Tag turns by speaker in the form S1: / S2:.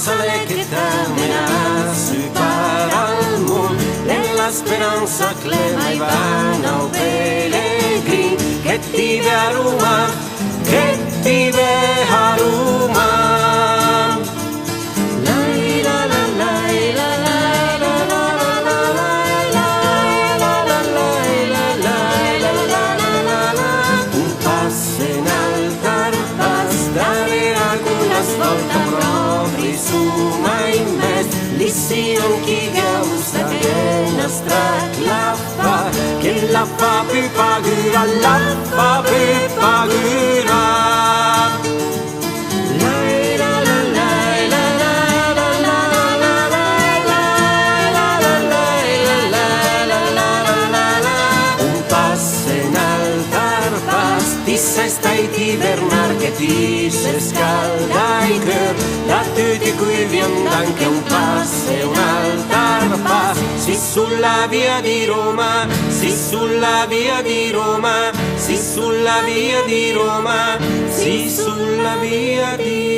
S1: sale che t'amena sui paralmon, nella speranza che le mai vanno pellegrini, che ti ve a Roma, che ti ve a Roma. Svolta proprio su mai mes, lì si non chi gusta che nostra la fa per pagura, la fa per pagura. Se stai di Bernard che ti se scalda il cœur, da tutti qui viene anche un passo e un altar pass. Si sulla via di Roma, si sulla via di Roma, si sulla via di Roma, si sulla via di